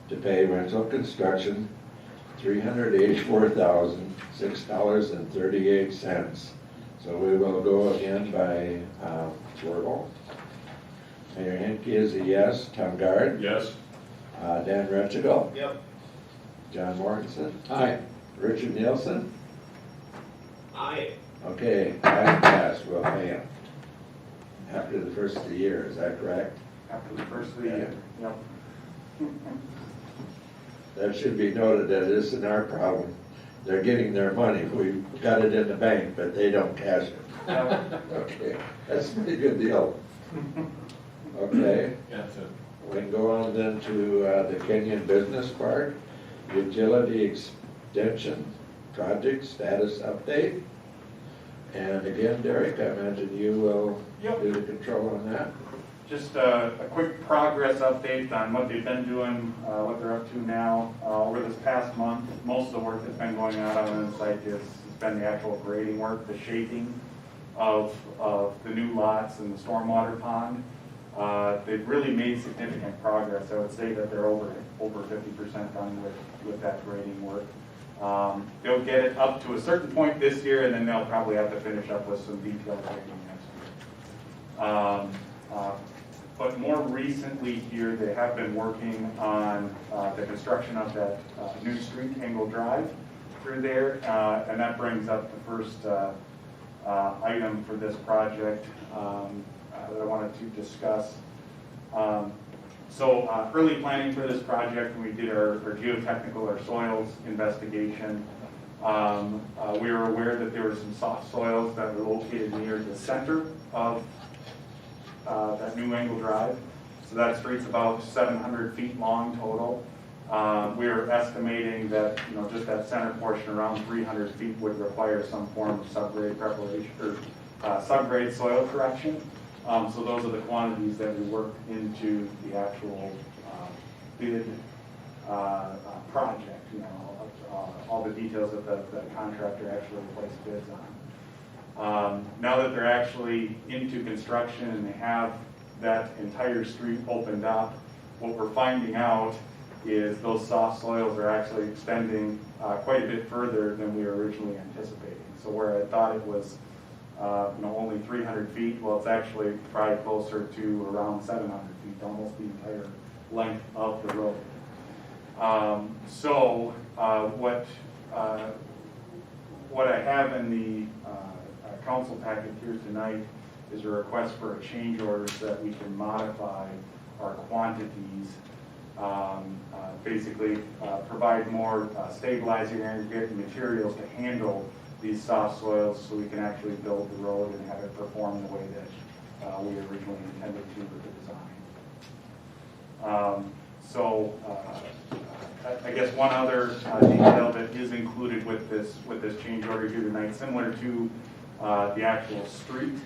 to pay rental construction $384,006.38. So we will go again by Wordle. Mayor Henke is a yes. Tom Guard? Yes? Dan Retchigal? Yep. John Mortensen? Aye. Richard Nielsen? Aye. Okay, I pass, we'll pay him. After the first of the year, is that correct? After the first of the year, yep. That should be noted that it isn't our problem. They're getting their money. We've got it in the bank, but they don't cash it. Okay, that's a pretty good deal. Okay, Yeah, so we can go on then to the Kenyon Business Park, utility extension project status update. And again, Derek, I imagine you will do the control on that. Just a quick progress update on what they've been doing, what they're up to now. Over this past month, most of the work that's been going on the site has been the actual grading work, the shaping. of the new lots and the stormwater pond. They've really made significant progress. I would say that they're over 50% done with that grading work. They'll get it up to a certain point this year, and then they'll probably have to finish up with some detailed grading next year. But more recently here, they have been working on the construction of that new street, Angle Drive, through there, and that brings up the first item for this project that I wanted to discuss. Early planning for this project, when we did our geotechnical, our soils investigation, we were aware that there were some soft soils that were located near the center of that new Angle Drive. So that street's about 700 feet long total. We were estimating that, just that center portion around 300 feet would require some form of subgrade preparation or subgrade soil correction. So those are the quantities that we worked into the actual bid project, all the details that the contractor actually placed bids on. Now that they're actually into construction and they have that entire street opened up, what we're finding out is those soft soils are actually extending quite a bit further than we were originally anticipating. So where I thought it was only 300 feet, well, it's actually probably closer to around 700 feet, almost the entire length of the road. What I have in the council packet here tonight is a request for a change order so that we can modify our quantities, basically provide more stabilizing aggregate and materials to handle these soft soils so we can actually build the road and have it perform the way that we originally intended to with the design. I guess one other detail that is included with this change order here tonight, similar to the actual street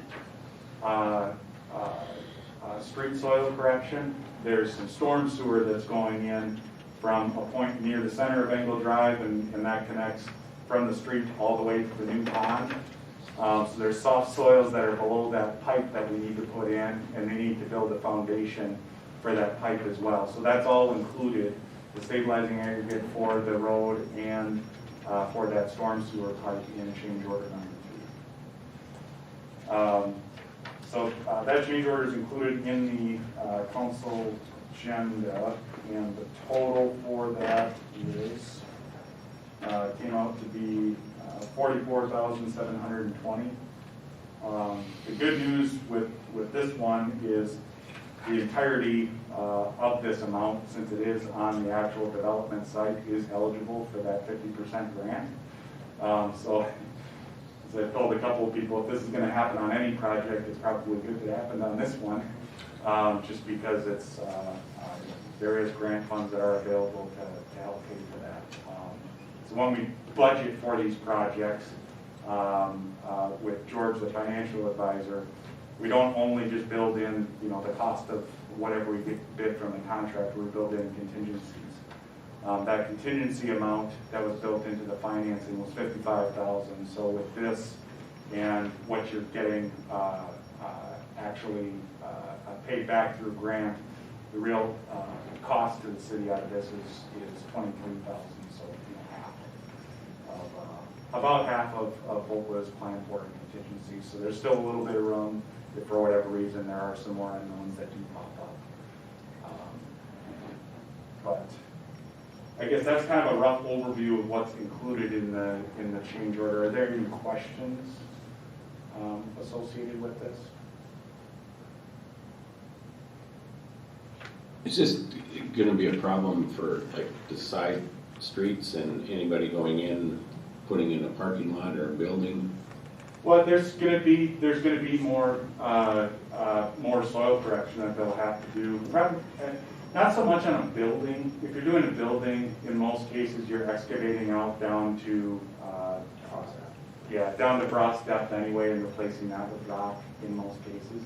soil correction, there's some storm sewer that's going in from a point near the center of Angle Drive, and that connects from the street all the way to the new pond. So there's soft soils that are below that pipe that we need to put in, and they need to build a foundation for that pipe as well. So that's all included, the stabilizing aggregate for the road and for that storm sewer pipe in change order number 2. That change order is included in the council agenda, and the total for that is came out to be $44,720. The good news with this one is the entirety of this amount, since it is on the actual development site, is eligible for that 50% grant. As I told a couple of people, if this is going to happen on any project, it's probably good that it happened on this one, just because it's various grant funds that are available to allocate for that. So when we budget for these projects with George, the financial advisor, we don't only just build in, the cost of whatever we get bid from the contractor, we build in contingencies. That contingency amount that was built into the financing was $55,000. So with this and what you're getting actually paid back through grant, the real cost to the city out of this is $23,000. So about half of what was planned for in contingency. So there's still a little bit of room if for whatever reason there are some more unknowns that do pop up. But I guess that's kind of a rough overview of what's included in the change order. Are there any questions associated with this? Is this going to be a problem for like the side streets and anybody going in, putting in a parking lot or a building? Well, there's going to be more soil correction that they'll have to do. Not so much on a building. If you're doing a building, in most cases, you're excavating out down to down to frost depth anyway, and replacing that with rock in most cases.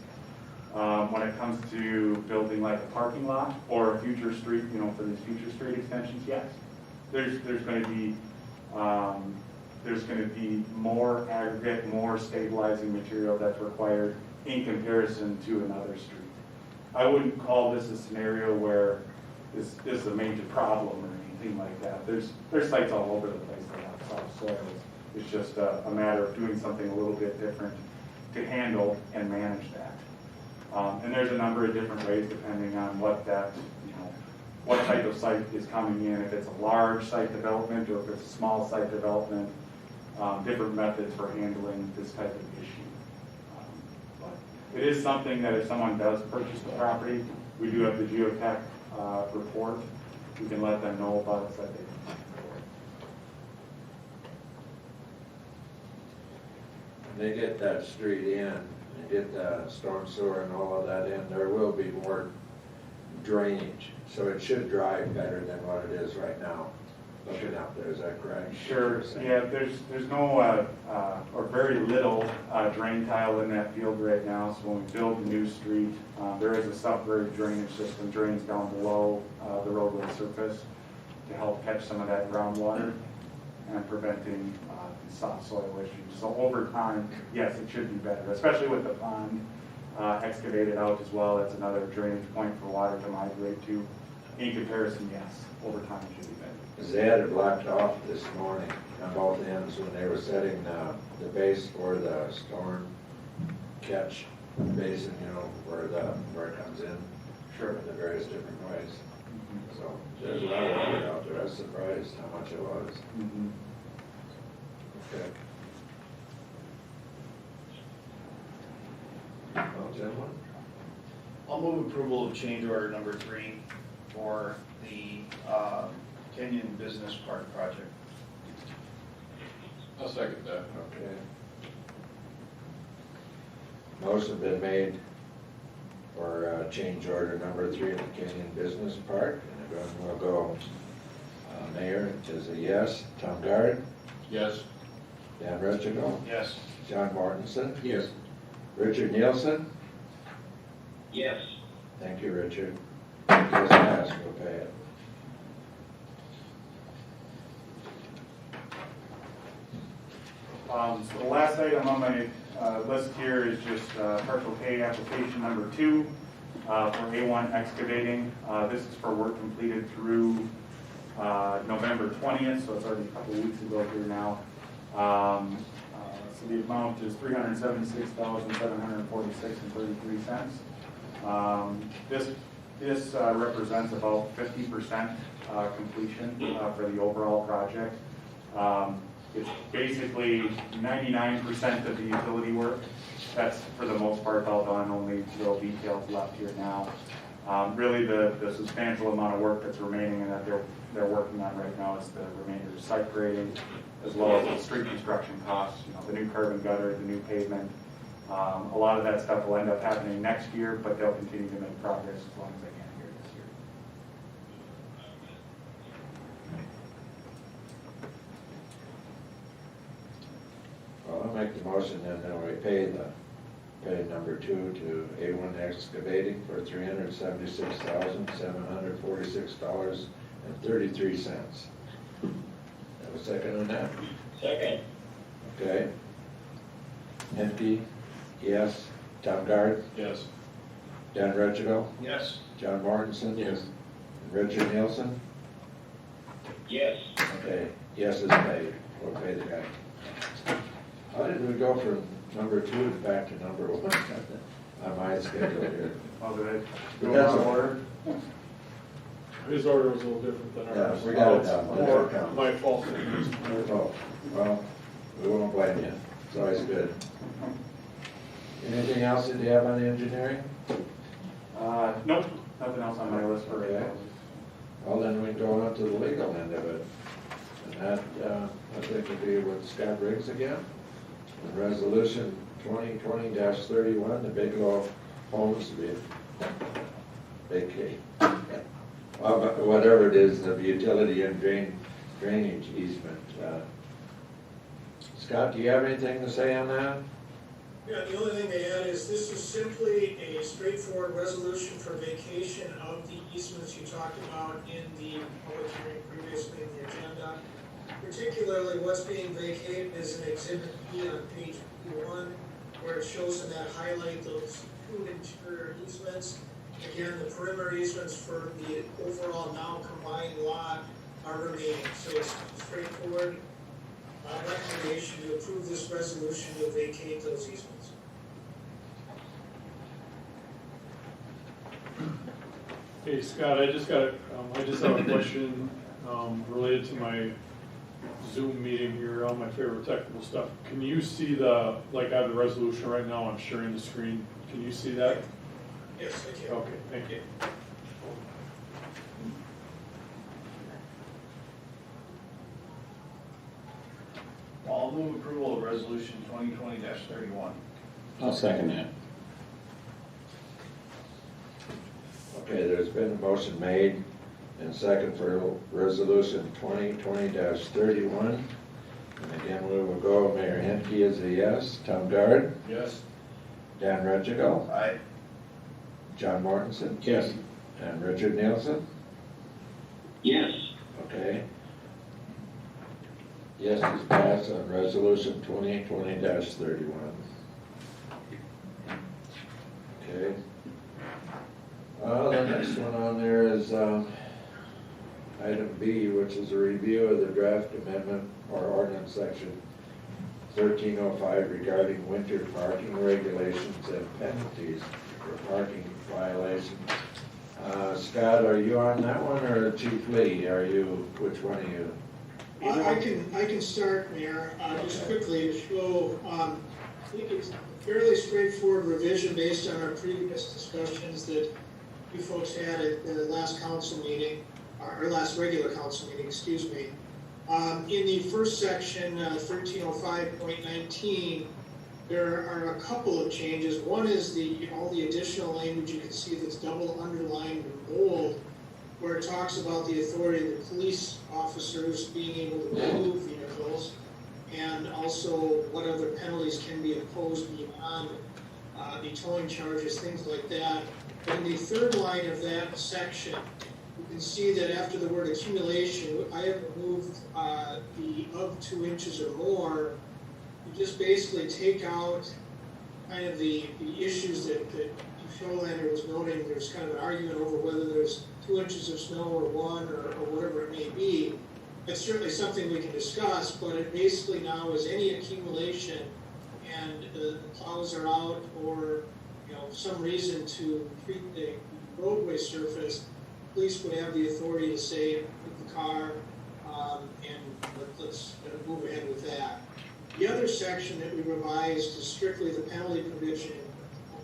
When it comes to building like a parking lot or a future street, for these future street extensions, yes, there's going to be there's gonna be more aggregate, more stabilizing material that's required in comparison to another street. I wouldn't call this a scenario where this is a major problem or anything like that. There's sites all over the place that have soft soils. It's just a matter of doing something a little bit different to handle and manage that. And there's a number of different ways depending on what that, what type of site is coming in. If it's a large site development or if it's a small site development, different methods for handling this type of issue. It is something that if someone does purchase the property, we do have the geotech report. We can let them know about it so that they can plan for it. When they get that street in, and get the storm sewer and all of that in, there will be more drainage. So it should drive better than what it is right now. Looking out there, is that correct? Sure, yeah, there's no, or very little drain tile in that field right now, so when we build a new street, there is a subgrade drainage system, drains down below the roadway surface to help catch some of that groundwater and preventing soft soil issues. So over time, yes, it should be better, especially with the pond excavated out as well. That's another drainage point for water to migrate to. In comparison, yes, over time it should be better. Because they had it blocked off this morning on both ends when they were setting the base for the storm catch basin, where it comes in. Sure. In the various different ways. So there's a lot of water out there. I was surprised how much it was. Okay. Well, gentlemen? I'll move approval of change order number 3 for the Kenyon Business Park project. I'll second that. Okay. Motion been made for change order number 3 at the Kenyon Business Park. And then we'll go, Mayor is a yes. Tom Guard? Yes. Dan Rechigo? Yes. John Mortensen? Yes. Richard Nielsen? Yes. Thank you, Richard. Just pass, we'll pay it. So the last item on my list here is just partial pay application number 2 for A1 Excavating. This is for work completed through November 20th, so it's already a couple of weeks ago here now. So the amount is $376,746.33. This represents about 50% completion for the overall project. It's basically 99% of the utility work. That's for the most part all done, only little details left here now. Really the substantial amount of work that's remaining and that they're working on right now is the remainder of site grading, as well as the street construction costs, the new curb and gutter, the new pavement. A lot of that stuff will end up happening next year, but they'll continue to make progress as long as they can here this year. Well, I'll make the motion and then we pay number 2 to A1 Excavating for $376,746.33. Have a second on that? Second. Okay. Henke, yes. Tom Guard? Yes. Dan Rechigo? Yes. John Mortensen? Yes. Richard Nielsen? Yes. Okay, yes is paid. We'll pay the guy. How did we go from number 2 back to number 1 on my schedule here? Oh, did I But go that's out of a- order? His order was a little different than Yeah, ours. we got it down. More my fault. Oh, well, we won't blame you. It's always good. Anything else that you have on the engineering? Nope, nothing else on my list for right Okay. now. Well, then we go on to the legal end of it. And that, I think would be with Scott Riggs again. And resolution 2020-31, the Bigelow Homes vacate. Whatever it is, the utility and drainage easement. Scott, do you have anything to say on that? Yeah, the only thing to add is this is simply a straightforward resolution for vacation of the easements you talked about in the public hearing previously in the agenda. Particularly what's being vacated is an exhibit B on page one, where it shows in that highlight those two interior easements. Again, the perimeter easements for the overall now combined lot are remaining, so it's straightforward. Recommendation to approve this resolution to vacate those easements. Hey, Scott, I just have a question, related to my Zoom meeting here, all my favorite technical stuff. Can you see like I have the resolution right now, I'm sharing the screen. Can you see that? Yes, I can. Okay, thank you. I'll move approval of resolution 2020-31. I'll second that. Okay, there's been a motion made and second for resolution 2020-31. And again, we will go, Mayor Henke is a yes, Tom Dart, Yes. Dan Regigal, Aye. John Mortensen, Yes. and Richard Nielsen. Yes. Okay. Yes is passed on resolution 2020-31. Okay. The next one on there is item B, which is a review of the draft amendment or ordinance section 1305 regarding winter parking regulations and penalties for parking violations. Scott, are you on that one, or Chief Lee? Which one are you? I can start, Mayor, just quickly to show, I think it's a fairly straightforward revision based on our previous discussions that you folks had at the last council meeting, or last regular council meeting, excuse me. In the first section, 1305.19, there are a couple of changes. One is all the additional language you can see that's double underlined in bold, where it talks about the authority of the police officers being able to remove vehicles, and also what other penalties can be imposed beyond the towing charges, things like that. In the third line of that section, you can see that after the word accumulation, I have removed the of 2 inches or more. You just basically take out kind of the issues that Showlander was noting. There's kind of an argument over whether there's 2 inches of snow or 1 or whatever it may be. It's certainly something we can discuss, but it basically now is any accumulation and the plows are out, or some reason to treat the roadway surface, police would have the authority to say, put the car, and let's move ahead with that. The other section that we revised is strictly the penalty provision,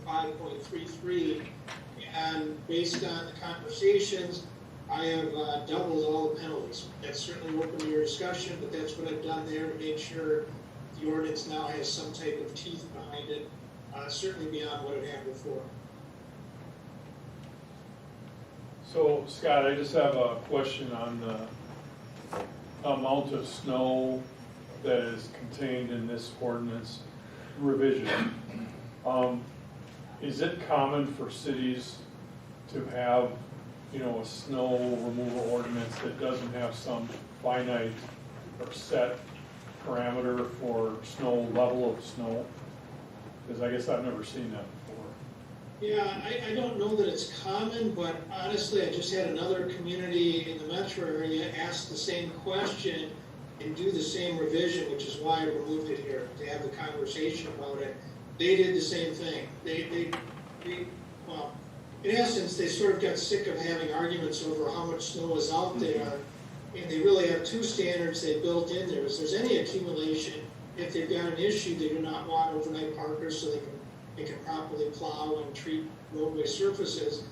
5.33, and based on the conversations, I have doubled all the penalties. That's certainly open to your discussion, but that's what I've done there to make sure the ordinance now has some type of teeth behind it, certainly beyond what it had before. So, Scott, I just have a question on the amount of snow that is contained in this ordinance revision. Is it common for cities to have, a snow removal ordinance that doesn't have some finite or set parameter for level of snow? Because I guess I've never seen that before. Yeah, I don't know that it's common, but honestly, I just had another community in the metro area ask the same question and do the same revision, which is why I removed it here, to have the conversation about it. They did the same thing. Well, in essence, they sort of got sick of having arguments over how much snow is out there, and they really have two standards they built in there. If there's any accumulation, if they've got an issue, they do not want overnight parkers so they can properly plow and treat roadway surfaces.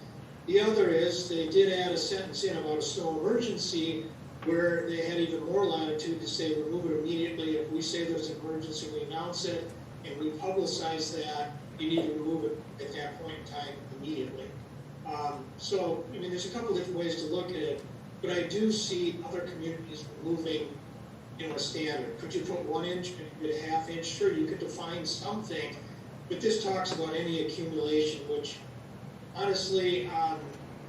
The other is they did add a sentence in about a snow emergency, where they had even more latitude to say remove it immediately. If we say there's an emergency, we announce it, and we publicize that, you need to remove it at that point in time immediately. So, there's a couple different ways to look at it, but I do see other communities removing, a standard. Could you put 1 inch, could you put a ½ inch? Sure, you could define something, but this talks about any accumulation, which honestly,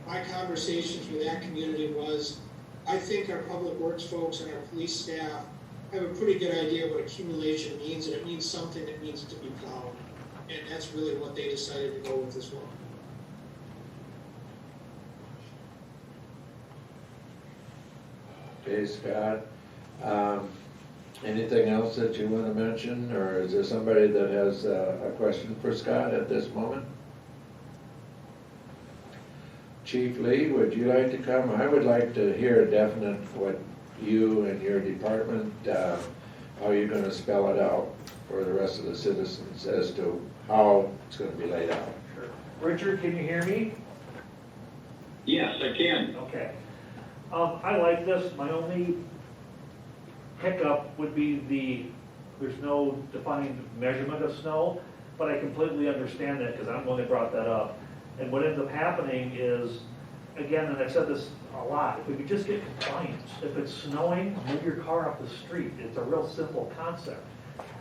my conversations with that community was, I think our public works folks and our police staff have a pretty good idea what accumulation means, and it means something that needs to be plowed. And that's really what they decided to go with as well. Okay, Scott. Anything else that you want to mention, or is there somebody that has a question for Scott at this moment? Chief Lee, would you like to come? I would like to hear a definite what you and your department, how you're going to spell it out for the rest of the citizens as to how it's going to be laid out. Sure. Richard, can you hear me? Yes, I can. Okay. I like this. My only hiccup would be there's no defined measurement of snow, but I completely understand that because I'm the one that brought that up. And what ends up happening is, again, and I've said this a lot, if we could just get compliance, if it's snowing, move your car off the street. It's a real simple concept.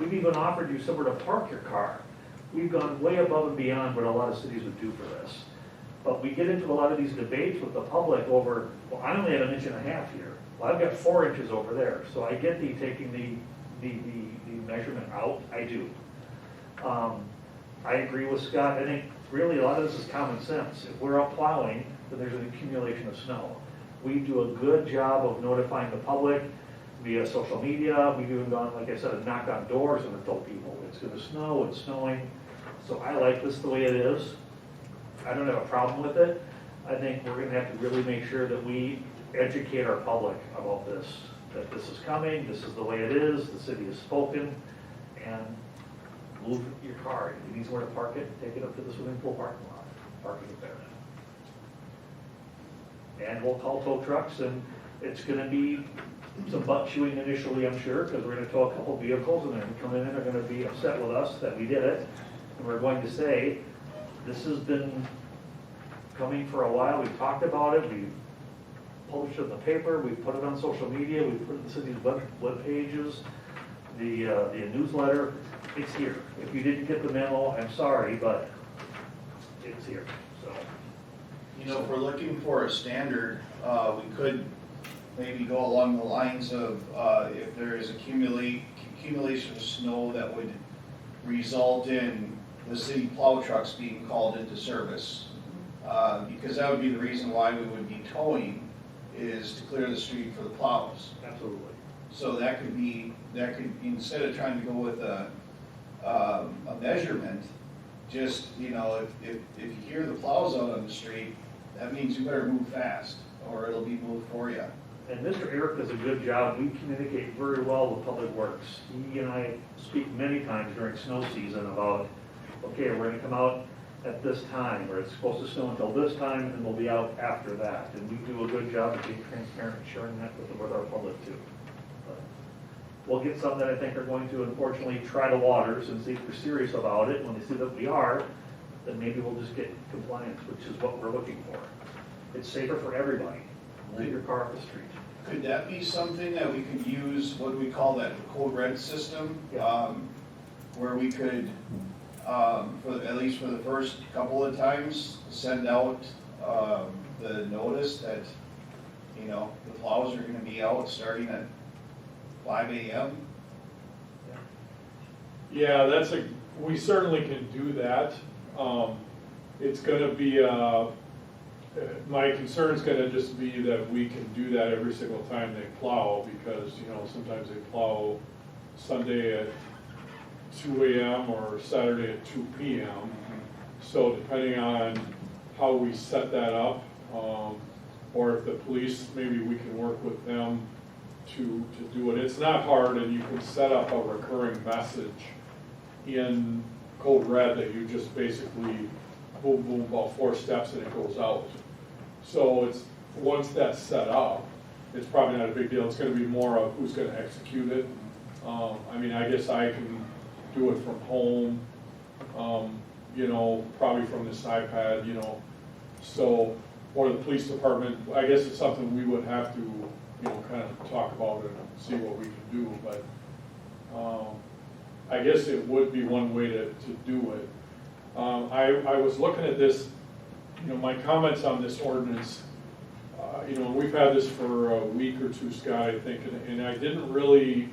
We've even offered you somewhere to park your car. We've gone way above and beyond what a lot of cities would do for this. But we get into a lot of these debates with the public over, well, I only have 1.5 inches here. Well, I've got 4 inches over there. So I get taking the measurement out. I do. I agree with Scott. I think really a lot of this is common sense. If we're out plowing, then there's an accumulation of snow. We do a good job of notifying the public via social media. We've even gone, like I said, and knocked on doors and have told people it's going to snow, it's snowing. So I like this the way it is. I don't have a problem with it. I think we're going to have to really make sure that we educate our public about this, that this is coming, this is the way it is, the city has spoken, and move your car. If you need somewhere to park it, take it up to the swimming pool parking lot, parking it there. And we'll call tow trucks, and it's going to be some butt chewing initially, I'm sure, because we're going to tow a couple vehicles, and they're going to come in and they're going to be upset with us that we did it. And we're going to say, this has been coming for a while. We've talked about it. We've published it in the paper. We've put it on social media. We've put it in the city's web pages, the newsletter. It's here. If you didn't get the memo, I'm sorry, but it's here. So, You know, if we're looking for a standard, we could maybe go along the lines of if there is accumulation of snow that would result in the city plow trucks being called into service. Because that would be the reason why we would be towing, is to clear the street for the plows. absolutely. So that could instead of trying to go with a measurement, just, you know, if you hear the plows out on the street, that means you better move fast, or it'll be moved for you. And Mr. Eric does a good job. We communicate very well with Public Works. He and I speak many times during snow season about, okay, we're going to come out at this time, or it's supposed to snow until this time, and we'll be out after that. And we do a good job of being transparent and sharing that with our public too. But we'll get some that I think are going to unfortunately try the waters and see if we're serious about it. When they see that we are, then maybe we'll just get compliance, which is what we're looking for. It's safer for everybody. Leave your car off the street. Could that be something that we could use, what do we call that, the code red system? Yeah. Where we could, at least for the first couple of times, send out the notice that, you know, the plows are gonna be out starting at 5 a.m.? Yeah, we certainly can do that. It's gonna be, my concern's gonna just be that we can do that every single time they plow, because, you know, sometimes they plow Sunday at 2 a.m. or Saturday at 2 p.m. So depending on how we set that up, or if the police, maybe we can work with them to do it. It's not hard, and you can set up a recurring message in Code Red that you just basically boom, boom, about 4 steps and it goes out. So once that's set up, it's probably not a big deal. It's gonna be more of who's gonna execute it. I mean, I guess I can do it from home, you know, probably from this iPad, you know. So, or the police department, I guess it's something we would have to, you know, kind of talk about and see what we can do, but I guess it would be one way to do it. I was looking at this, you know, my comments on this ordinance You know, we've had this for a week or two, Scott, I think, and I didn't really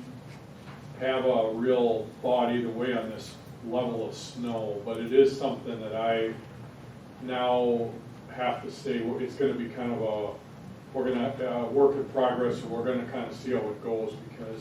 have a real thought either way on this level of snow, but it is something that I now have to say, it's gonna be kind of a, we're gonna, work in progress, and we're gonna kind of see how it goes, because